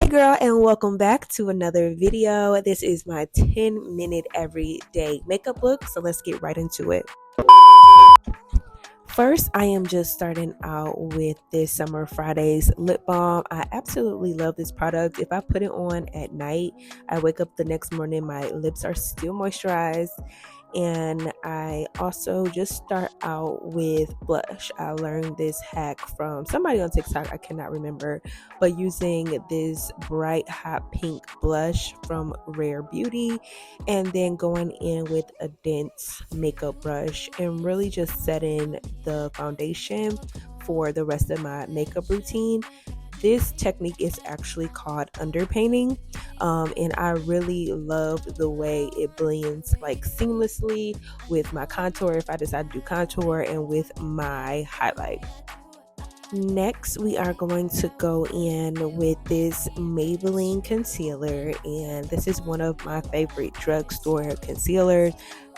Girl, and welcome back to another video. This is my 10-minute everyday makeup look, so let's get right into it. First, I am just starting out with this Summer Fridays lip balm. I absolutely love this product. If I put it on at night, I wake up the next morning, my lips are still moisturized. And I also just start out with blush. I learned this hack from somebody on TikTok, I cannot remember, but using this bright hot pink blush from Rare Beauty and then going in with a dense makeup brush and really just setting the foundation for the rest of my makeup routine. This technique is actually called underpainting, and I really love the way it blends like seamlessly with my contour if I decide to do contour and with my highlight. Next, we are going to go in with this Maybelline concealer, and this is one of my favorite drugstore concealers.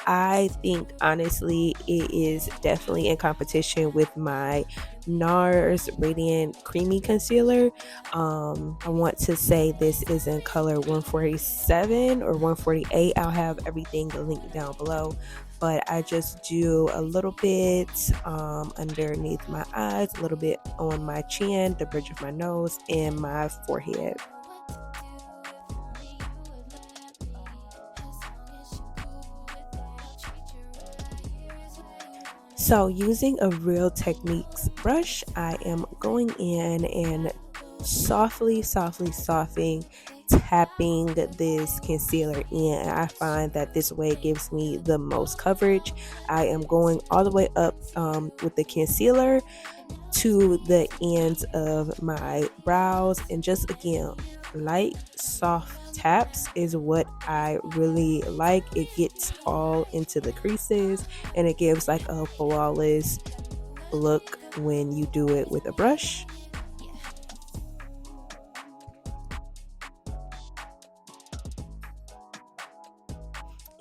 I think honestly it is definitely in competition with my NARS Radiant Creamy Concealer. I want to say this is in color 147 or 148. I'll have everything linked down below. But I just do a little bit underneath my eyes, a little bit on my chin, the bridge of my nose, and my forehead. So using a Real Techniques brush, I am going in and softly tapping this concealer in. I find that this way it gives me the most coverage. I am going all the way up with the concealer to the ends of my brows, and just again, light soft taps is what I really like. It gets all into the creases and it gives like a flawless look when you do it with a brush.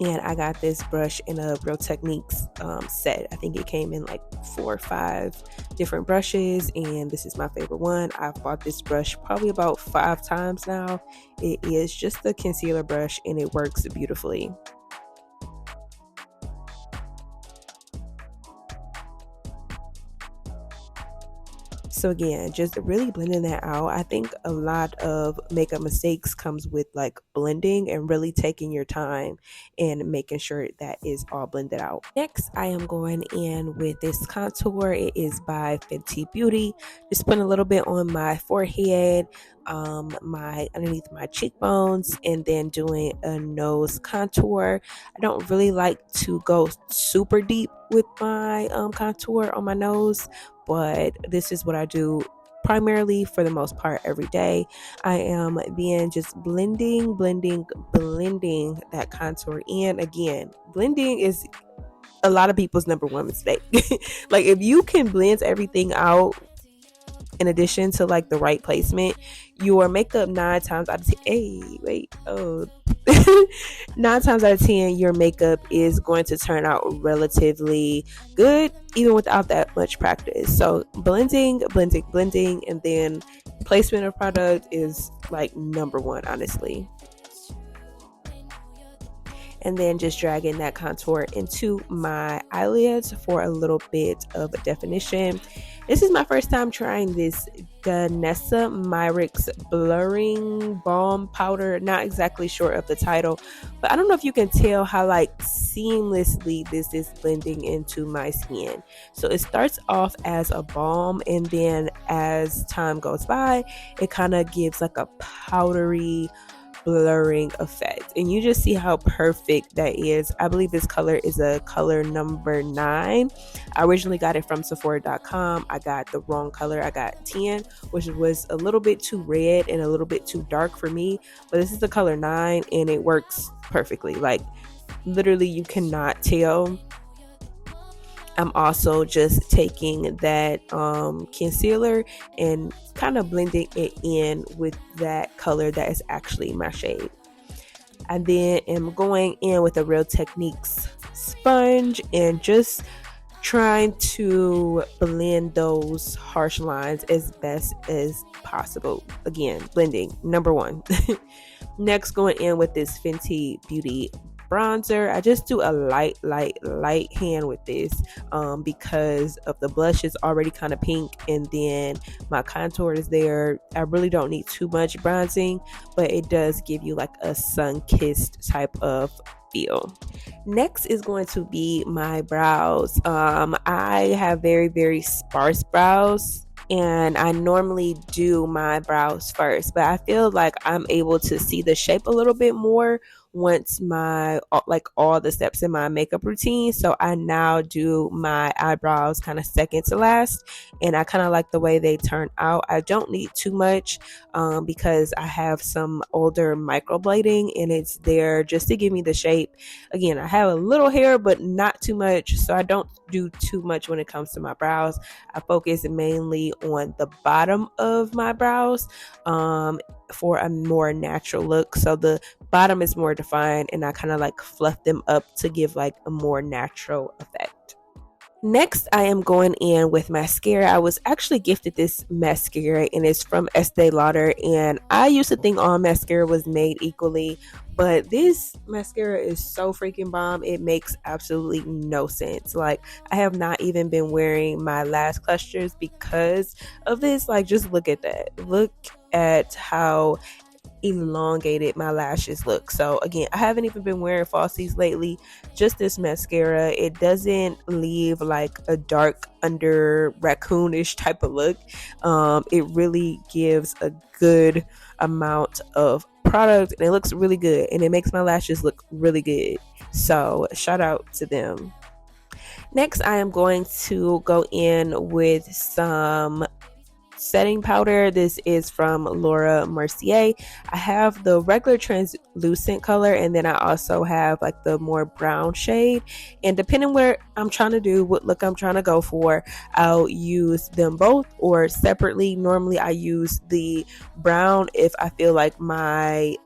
And I got this brush in a Real Techniques set. I think it came in like 4 or 5 different brushes, and this is my favorite one. I've bought this brush probably about 5 times now. It is just a concealer brush and it works beautifully. So again, just really blending that out. I think a lot of makeup mistakes comes with like blending and really taking your time and making sure that is all blended out. Next, I am going in with this contour. It is by Fenty Beauty. Just putting a little bit on my forehead, underneath my cheekbones, and then doing a nose contour. I don't really like to go super deep with my contour on my nose, but this is what I do primarily for the most part every day. I am then just blending that contour in. Again, blending is a lot of people's number one mistake. Like if you can blend everything out in addition to like the right placement, your makeup 9 times out of 10 9 times out of 10 your makeup is going to turn out relatively good even without that much practice. So blending, and then placement of product is like number one, honestly. And then just dragging that contour into my eyelids for a little bit of definition. This is my first time trying this Danessa Myricks Blurring Balm Powder. Not exactly sure of the title, but I don't know if you can tell how like seamlessly this is blending into my skin. So it starts off as a balm, and then as time goes by, it kind of gives like a powdery blurring effect, and you just see how perfect that is. I believe this color is a color number 9. I originally got it from Sephora.com. I got the wrong color. I got 10, which was a little bit too red and a little bit too dark for me, but this is the color 9 and it works perfectly. Like literally you cannot tell. I'm also just taking that concealer and kind of blending it in with that color that is actually my shade. I then am going in with a Real Techniques sponge and just trying to blend those harsh lines as best as possible. Again, blending, number one. Next, going in with this Fenty Beauty bronzer. I just do a light hand with this because of the blush is already kind of pink, and then my contour is there. I really don't need too much bronzing, but it does give you like a sun-kissed type of feel. Next is going to be my brows. I have very sparse brows, and I normally do my brows first, but I feel like I'm able to see the shape a little bit more once my like all the steps in my makeup routine. So I now do my eyebrows kind of second to last, and I kind of like the way they turn out. I don't need too much because I have some older microblading, and it's there just to give me the shape. Again, I have a little hair but not too much, so I don't do too much when it comes to my brows. I focus mainly on the bottom of my brows for a more natural look. So the bottom is more defined, and I kind of like fluff them up to give like a more natural effect. Next, I am going in with mascara. I was actually gifted this mascara, and it's from Estee Lauder, and I used to think all mascara was made equally, but this mascara is so freaking bomb. It makes absolutely no sense. Like, I have not even been wearing my lash clusters because of this. Like, just look at that. Look at how elongated my lashes look. So again, I haven't even been wearing falsies lately, just this mascara. It doesn't leave like a dark under raccoonish type of look. It really gives a good amount of product, and it looks really good, and it makes my lashes look really good. So shout out to them. Next, I am going to go in with some setting powder. This is from Laura Mercier. I have the regular translucent color, and then I also have like the more brown shade, and depending where I'm trying to do, what look I'm trying to go for, I'll use them both or separately. Normally I use the brown if I feel like my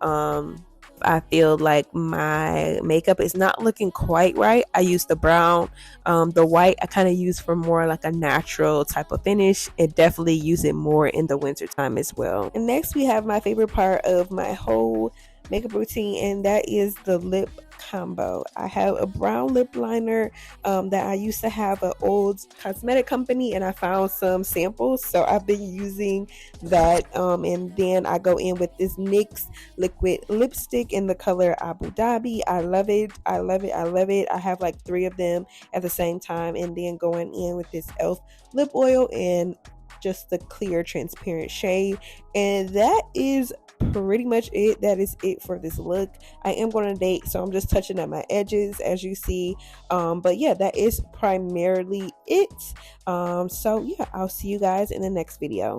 makeup is not looking quite right. I use the brown. The white I kind of use for more like a natural type of finish, and definitely use it more in the winter time as well. And next we have my favorite part of my whole makeup routine, and that is the lip combo. I have a brown lip liner that I used to have an old cosmetic company, and I found some samples, so I've been using that, and then I go in with this NYX liquid lipstick in the color Abu Dhabi. I love it. I have like 3 of them at the same time, and then going in with this e.l.f. lip oil and just the clear transparent shade, and that is pretty much it. That is it for this look. I am going to date, so I'm just touching up my edges as you see, but yeah, that is primarily it. So yeah, I'll see you guys in the next video.